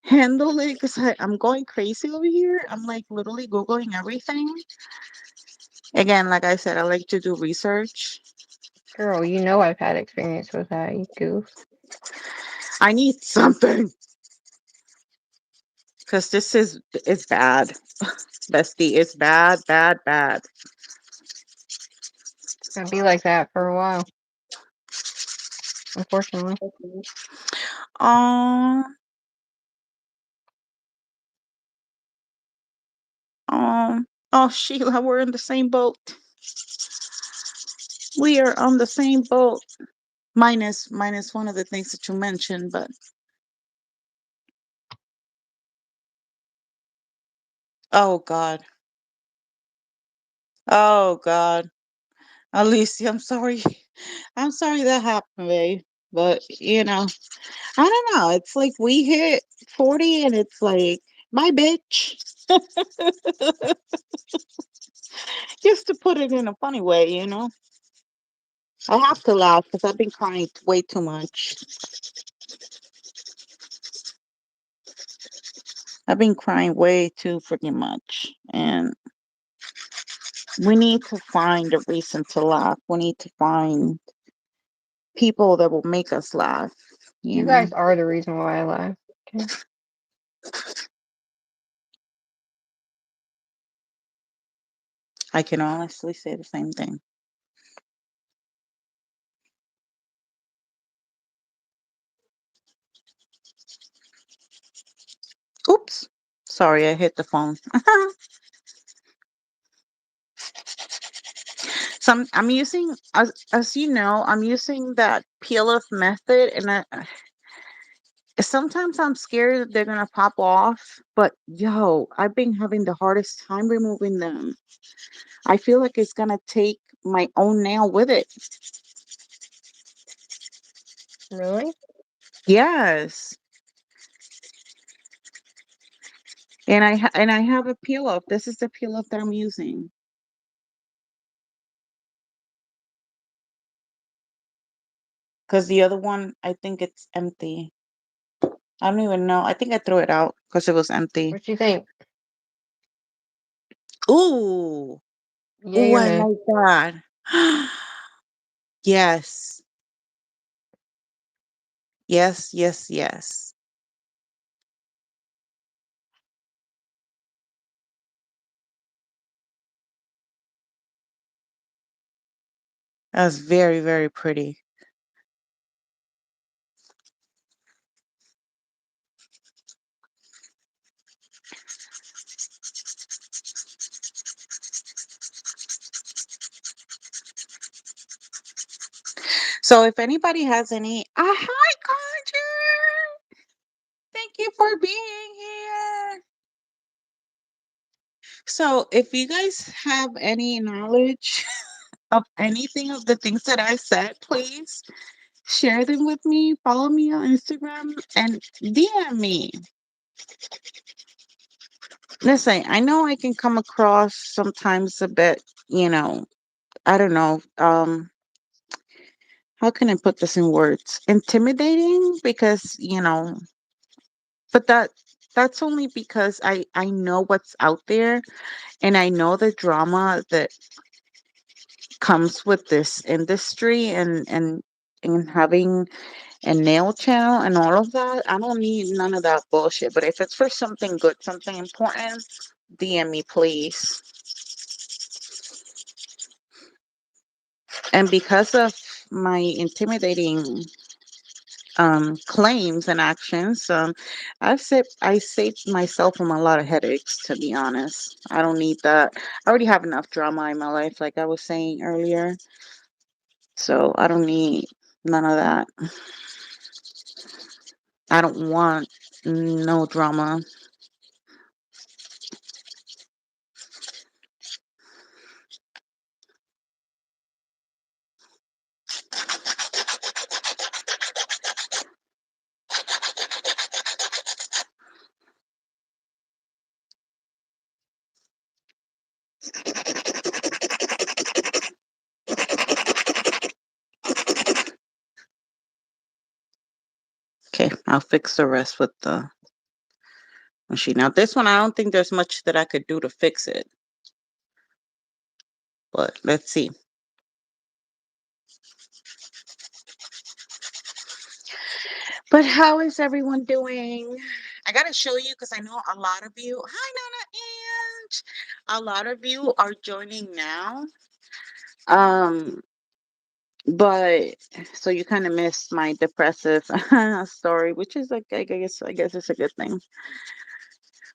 handle it, because I'm going crazy over here. I'm like literally Googling everything. Again, like I said, I like to do research. Girl, you know I've had experience with that, you goof. I need something because this is bad. Bestie, it's bad, bad, bad. It's gonna be like that for a while, unfortunately. Um, oh, Sheila, we're in the same boat. We are on the same boat. Minus one of the things that you mentioned, but oh God. Oh God. Alicia, I'm sorry. I'm sorry that happened, babe. But I don't know. It's like we hit 40 and it's like, my bitch. Just to put it in a funny way. I have to laugh because I've been crying way too much. I've been crying way too freaking much. And we need to find a reason to laugh. We need to find people that will make us laugh, you You know. guys are the reason why I laugh. Okay. I can honestly say the same thing. Oops. Sorry, I hit the phone. I'm using, as you know, I'm using that peel off method, and sometimes I'm scared that they're gonna pop off. But yo, I've been having the hardest time removing them. I feel like it's gonna take my own nail with it. Really? Yes, and I have a peel off. This is the peel off that I'm using. Because the other one, I think it's empty. I don't even know. I think I threw it out because it was empty. What you think? Ooh, Yay ooh, or I nay? like that. Yes, yes, yes, yes. That's very, very pretty. So if anybody has any, hi, Conjure. Thank you for being here. So if you guys have any knowledge of anything of the things that I said, please share them with me. Follow me on Instagram and DM me. Listen, I know I can come across sometimes a bit, I don't know, how can I put this in words? Intimidating because, but that's only because I know what's out there, and I know the drama that comes with this industry, and having a nail channel and all of that. I don't need none of that bullshit. But if it's for something good, something important, DM me, please. And because of my intimidating claims and actions, I saved myself from a lot of headaches, to be honest. I don't need that. I already have enough drama in my life, like I was saying earlier. So I don't need none of that. I don't want no drama. I'll fix the rest with the machine. Now this one, I don't think there's much that I could do to fix it, but let's see. But how is everyone doing? I gotta show you because I know a lot of you. Hi, Nana, and a lot of you are joining now. Um, but so you kind of missed my depressive story, which is like I guess it's a good thing.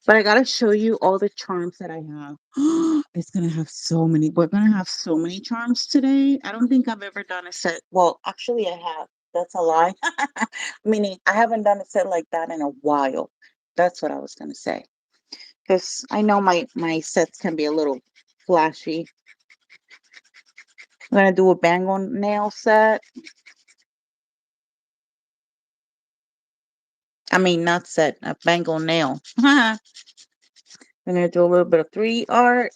But I gotta show you all the charms that I have. It's gonna have so many. We're gonna have so many charms today. I don't think I've ever done a set. Well, actually, I have. That's a lie. Meaning, I haven't done a set like that in a while. That's what I was gonna say. Because I know my sets can be a little flashy. I'm gonna do a bang on nail set. I mean, not set, a bang on nail. I'm gonna do a little bit of 3 art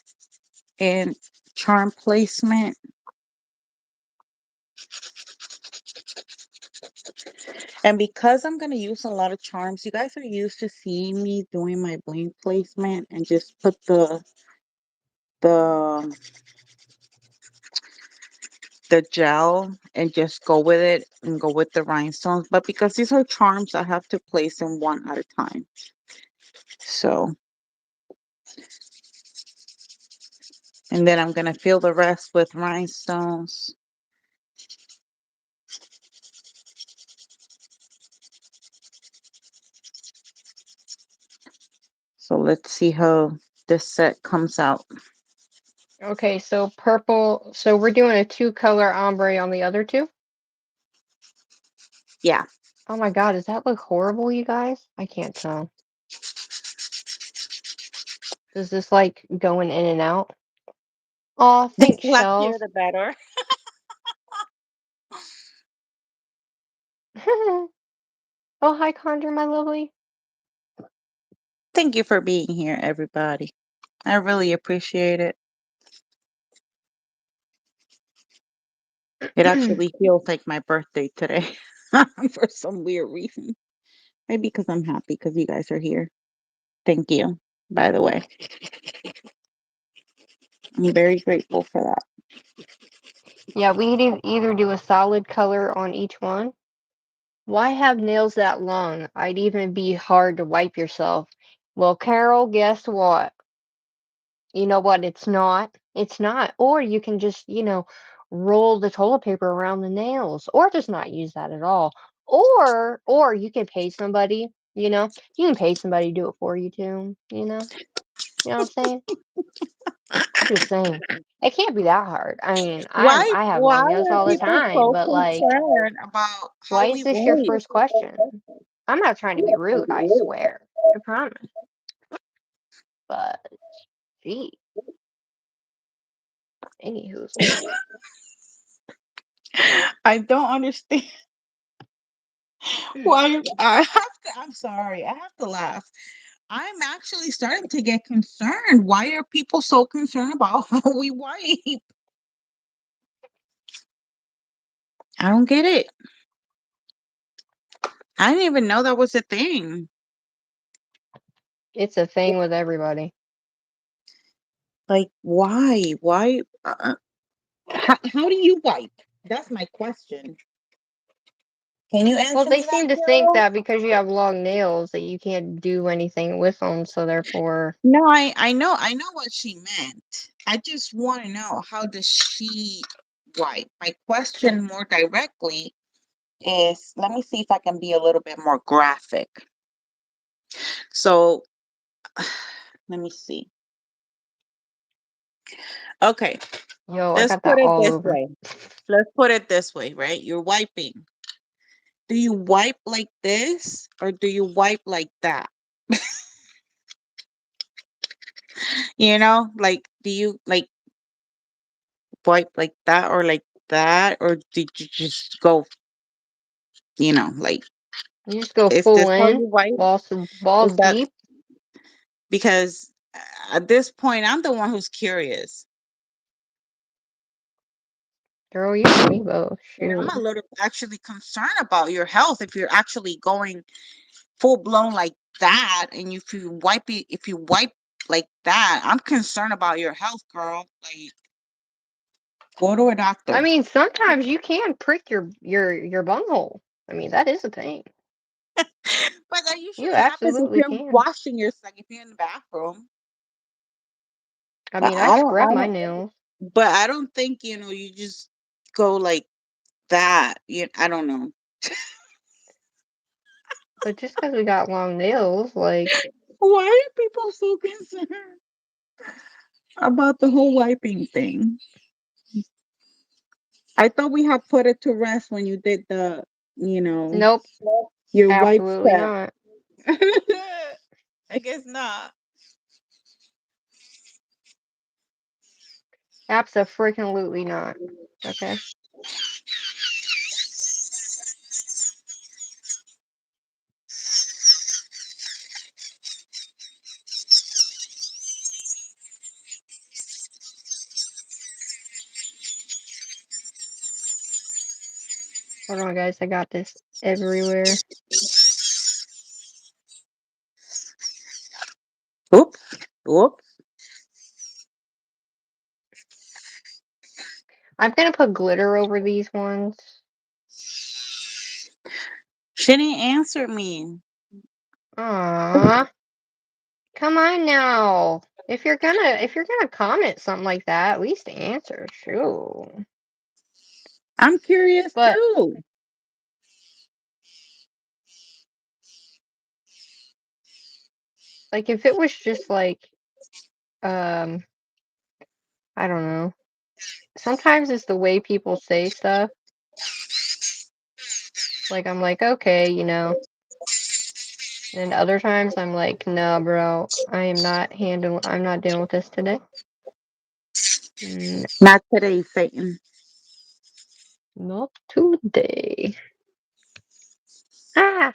and charm placement. And because I'm gonna use a lot of charms, you guys are used to seeing me doing my bling placement and just put the the gel and just go with it and go with the rhinestones. But because these are charms, I have to place them one at a time. So, and then I'm gonna fill the rest with rhinestones. So let's see how this set comes out. Okay, so purple. So we're doing a two-color ombre on the other two. Yeah. Oh my God, does that look horrible, you guys? I can't tell. Does this like going in and out? Oh, The thanks, flashier Shells. the better. Oh, hi, Condor, my lovely. Thank you for being here, everybody. I really appreciate it. It actually feels like my birthday today for some weird reason. Maybe because I'm happy because you guys are here. Thank you, by the way. I'm very grateful for that. Yeah, we need to either do a solid color on each one. Why have nails that long? I'd even be hard to wipe yourself. Well, Carol, guess what? You know what? It's not. It's not. Or you can just, roll the toilet paper around the nails, or just not use that at all. Or you can pay somebody. You can pay somebody to do it for you too. You know what I'm saying? I'm just saying. It can't be that hard. I mean, I have Why long nails are all the people time, so but like, concerned about why how is we this your wipe? first question? I'm not trying to be rude, I swear. I promise. But gee, any hoozles. I don't understand why I have to. I'm sorry. I have to laugh. I'm actually starting to get concerned. Why are people so concerned about how we wipe? I don't get it. I didn't even know that was a thing. It's a thing with everybody. Like, why? Why? How do you wipe? That's my question. Can you Well, answer they me that, seem to think Carol? that because you have long nails that you can't do anything with them, so therefore, No, I know what she meant. I just want to know, how does she wipe? My question more directly is, let me see if I can be a little bit more graphic. So let me see. Okay, yo, I let's got put that it all this over. way. Let's put it this way, right? You're wiping. Do you wipe like this or do you wipe like that? Like, do you like wipe like that or like that, or did you just go, like, You just go is this full how in, you wipe? balls Is that deep. because at this point I'm the one who's curious. Girl, you and me both. And I'm a Shoot. little actually concerned about your health if you're actually going full blown like that, and if you wipe like that, I'm concerned about your health, girl. Like, go to a I doctor. mean, sometimes you can prick your bunghole. I mean, that is a thing. But that You usually happens if absolutely you're can. washing yourself, like if you're in the bathroom. I But mean, I scrub my nails, I don't think, you just go like that. I don't know. but just because we got long nails, like, Why are people so concerned about the whole wiping thing? I thought we had put it to rest when you did you know, nope, your wipe absolutely step. not. I guess not. Abso-freaking-lutely not. Okay. Hold on, guys. I got this everywhere. Oops. Oops. I'm gonna put glitter over these ones. She didn't answer me. Aww. Come on now. If you're gonna comment something like that, at least answer. Sure. I'm curious But too. like if it was just like um I don't know. Sometimes it's the way people say stuff. Like I'm like, okay, and other times I'm like, no, bro, I'm not dealing with this today. Mm, Not today, Satan. not today. Ah,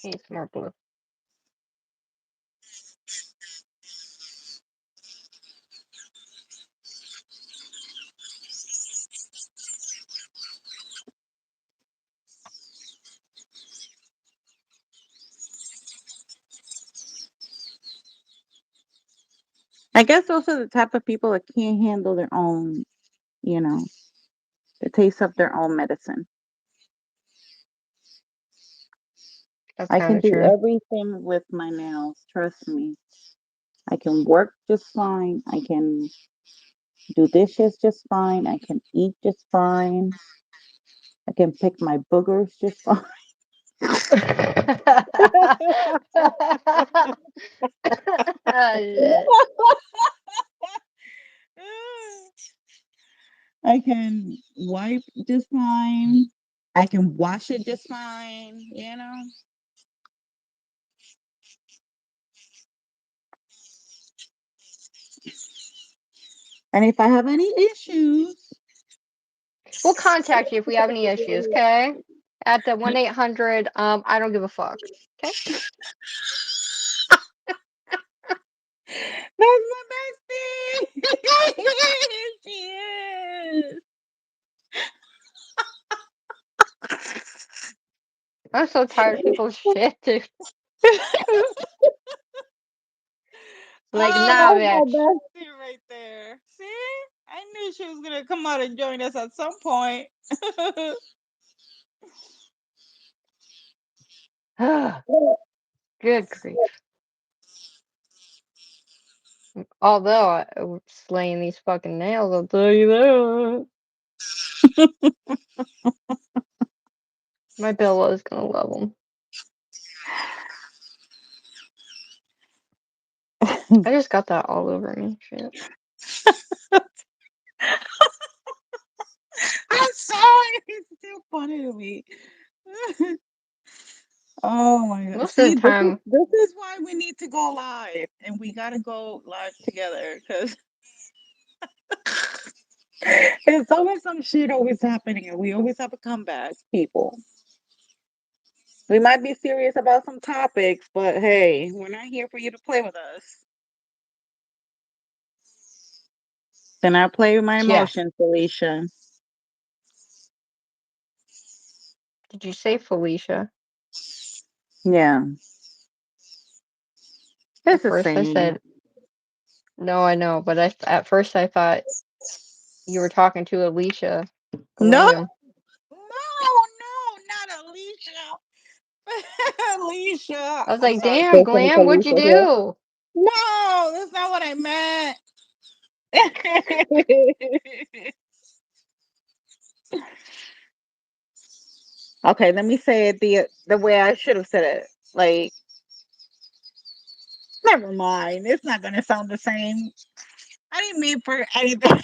need some more blue. I guess those are the type of people that can't handle their own, you know, the taste of their own medicine. That's I kind can of do true. everything with my nails. Trust me. I can work just fine. I can do dishes just fine. I can eat just fine. I can pick my boogers just fine. Ah, shit. I can wipe just fine. I can wash it just fine. And if I have any issues, We'll contact you if we have any issues, okay? At the 1-800, I don't give a fuck. Okay? that's my bestie. She is. I'm so tired of people's shit, dude. Like, Oh, nah, that's my bitch. bestie right there. See? I knew she was gonna come out and join us at some point. Good grief. Although I was slaying these fucking nails, I'll tell you that. My Bella is gonna love them. I just got that all over me. Shit. I'm sorry. It's still funny to me. Oh my god. Most of See, the time, this is why we need to go live, and we gotta go live together because there's always some shit always happening and we always have a comeback, people. We might be serious about some topics, but hey, we're not here for you to play with us. Then I play with my Yeah. emotions, Felicia. Did you say Felicia? Yeah, it's At the first I same. said, no, I know, but at first I thought you were talking to Alicia No, Glam. no, not Alicia. Alicia. I was I'm like, sorry, damn, Tiffany Glam, what'd you Felicia here. do? No, that's not what I meant. Okay, let me say it the way I should have said it. Like, never mind. It's not gonna sound the same. I didn't mean for anything.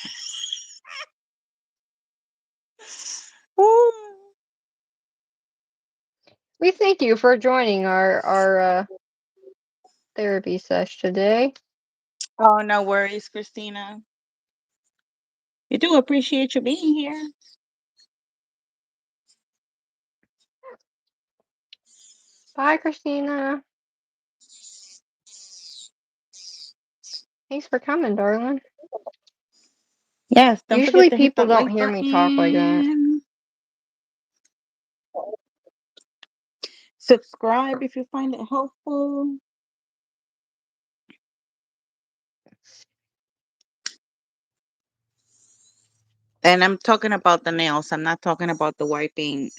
Ooh. We thank you for joining our therapy sesh today. Oh, no worries, Christina. You do appreciate you being here. Bye, Christina. Thanks for coming, darling. Yes, don't forget Usually to hit people that don't like hear me talk like that. button. Subscribe if you find it helpful. And I'm talking about the nails. I'm not talking about the wiping.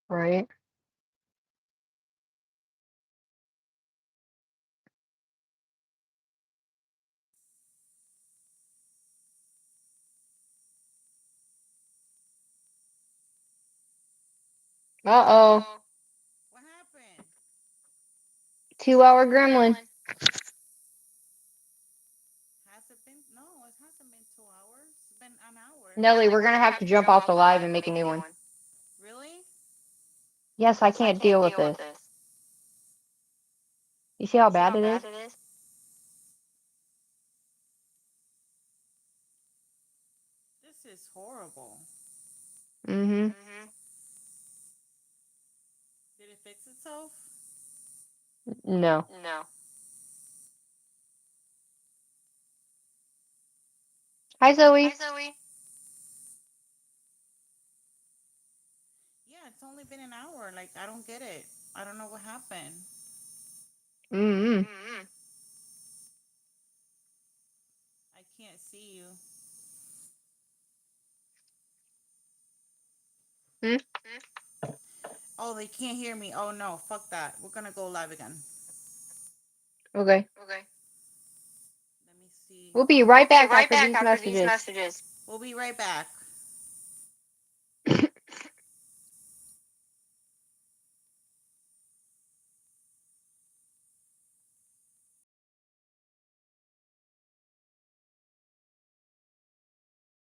Right? Uh-oh. What happened? 2-hour gremlin. Has it been? No, it hasn't been 2 hours. It's been an hour. Nelly, we're gonna have to jump off the live and make a new one. Really? Yes, I can't deal with this. You see how bad it is? This is horrible. Mm-hmm. Did it fix itself? No. Hi, Zoe. Yeah, it's only been an hour. Like, I don't get it. I don't know what happened. Mm-hmm. I can't see you. Mm. Oh, they can't hear me. Oh, no. Fuck that. We're going to go live again. Okay. Let me see. We'll be right back after these messages. We'll be right back.